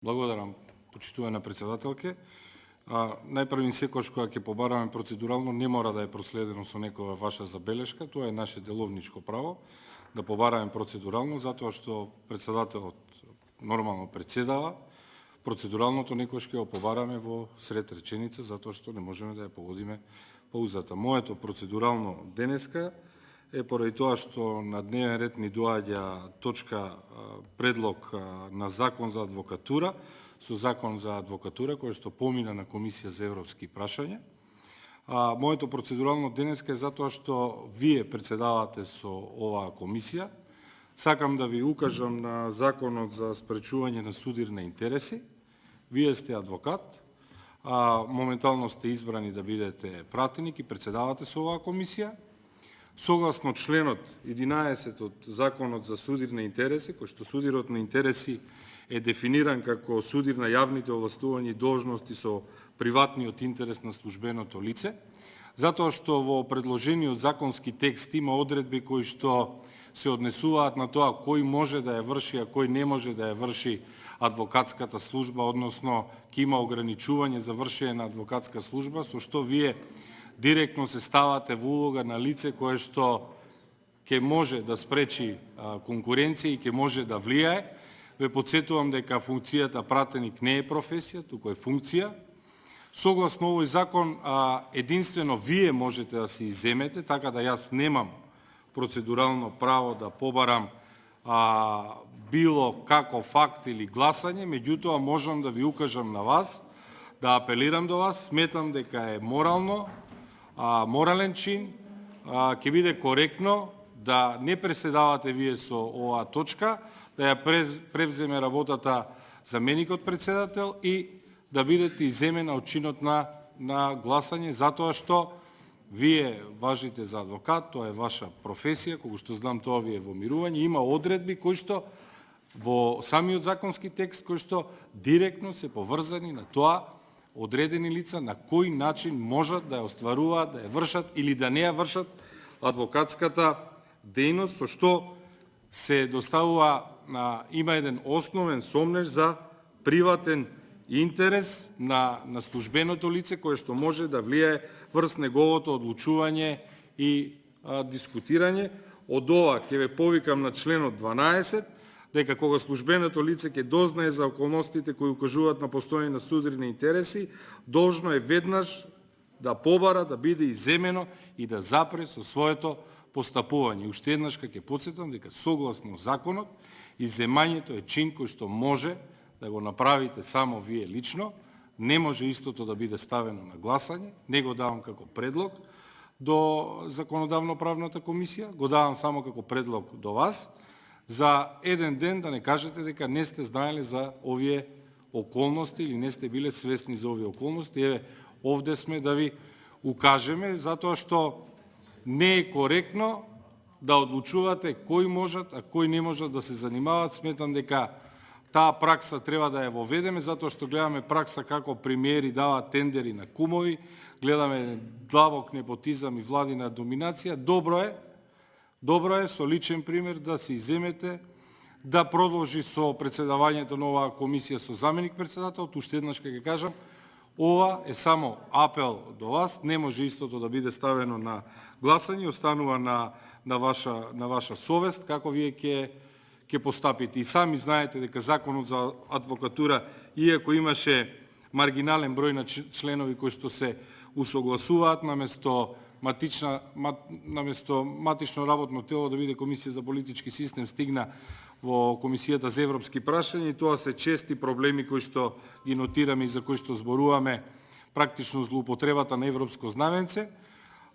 Благодарам, почитувана председателке. Најпрвин секојаш кога ќе побараме процедурално не мора да е проследено со некоја ваша забелешка, тоа е наше деловничко право да побараме процедурално, затоа што председателот нормално председава. Процедуралното некојаш ќе го побараме во сред реченица, затоа што не можеме да ја погодиме паузата. Моето процедурално денеска е поради тоа што на дневен ред ни доаѓа точка предлог на закон за адвокатура, со закон за адвокатура кој што помина на Комисија за европски прашања. Моето процедурално денеска е затоа што вие председавате со оваа комисија. Сакам да ви укажам на законот за спречување на судир на интереси. Вие сте адвокат, моментално сте избрани да бидете пратеник и председавате со оваа комисија. Согласно членот 11 од Законот за судир на интереси, кој што судирот на интереси е дефиниран како судир на јавните овластувања и должности со приватниот интерес на службеното лице, затоа што во предложениот законски текст има одредби кои што се однесуваат на тоа кој може да ја врши, а кој не може да ја врши адвокатската служба, односно ќе има ограничување за вршење на адвокатска служба, со што вие директно се ставате во улога на лице кое што ќе може да спречи конкуренција и ќе може да влијае. Ве подсетувам дека функцијата пратеник не е професија, туку е функција. Согласно овој закон, единствено вие можете да се изземете, така да јас немам процедурално право да побарам било како факт или гласање, меѓутоа можам да ви укажам на вас, да апелирам до вас, сметам дека е морален чин, ќе биде коректно да не преседавате вие со оваа точка, да ја превземе работата заменикот председател и да бидете изземена од чинот на гласање, затоа што вие важите за адвокат, тоа е ваша професија, кога што знам тоа ви е во мирување, има одредби кои што во самиот законски текст кои што директно се поврзани на тоа одредени лица на кој начин можат да ја остваруваат, да ја вршат или да не ја вршат адвокатската дејност, со што се доставува, има еден основен сомнеж за приватен интерес на службеното лице, кое што може да влијае врз неговото одлучување и дискутирање. Од ова ќе ве повикам на членот 12, дека кога службеното лице ќе дознае за околностите кои укажуваат на постојање на судирни интереси, должно е веднаш да побара да биде изземено и да запре со своето постапување. Уште еднаш ќе потсетам дека согласно законот, изземањето е чин кој што може да го направите само вие лично, не може истото да биде ставено на гласање, не го давам како предлог до Законодавно-правната комисија, го давам само како предлог до вас, за еден ден да не кажете дека не сте знаеле за овие околности или не сте биле свесни за овие околности. Еве, овде сме да ви укажеме, затоа што не е коректно да одлучувате кои можат, а кои не можат да се занимаваат. Сметам дека таа пракса треба да ја воведеме, затоа што гледаме пракса како премиери даваат тендери на кумови, гледаме длабок непотизам и владина доминација. Добро е со личен пример да се изземете, да продолжи со председавањето на оваа комисија со заменик председател. Уште еднаш ќе кажам, ова е само апел до вас, не може истото да биде ставено на гласање, останува на ваша совест како вие ќе постапите. И сами знаете дека законот за адвокатура, иако имаше маргинален број на членови кои што се усогласуваат наместо матично работно тело да биде Комисија за политички систем, стигна во Комисијата за европски прашања, и тоа се чести проблеми кои што ги нотираме и за кои што зборуваме, практично злоупотребата на европско знаменце.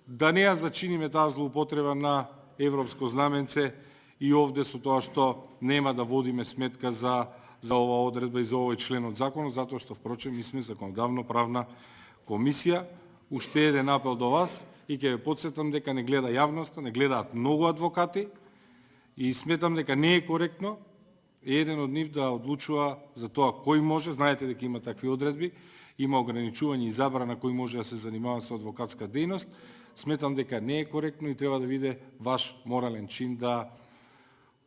Да не ја зачиниме таа злоупотреба на европско знаменце и овде со тоа што нема да водиме сметка за оваа одредба и за овој член од законот, затоа што впрочем ми сме Законодавно-правна комисија. Уште еден апел до вас и ќе ве потсетам дека не гледа јавноста, не гледаат многу адвокати и сметам дека не е коректно еден од нив да одлучува за тоа кој може. Знаете дека има такви одредби, има ограничување и забрана кој може да се занимава со адвокатска дејност. Сметам дека не е коректно и треба да биде ваш морален чин да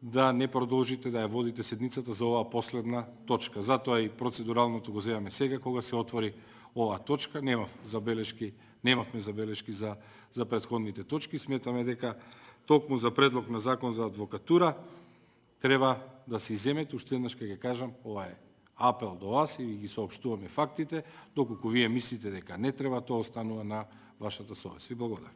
да не продолжите да ја водите седницата за оваа последна точка. Затоа и процедуралното го земаме сега, кога се отвори оваа точка. Немавме забелешки за претходните точки. Сметаме дека токму за предлог на закон за адвокатура треба да се иземете, уште еднаш ќе кажам, ова е апел до вас и ги соопштуваме фактите, доколку вие мислите дека не треба, тоа останува на вашата совест. Ви благодарам.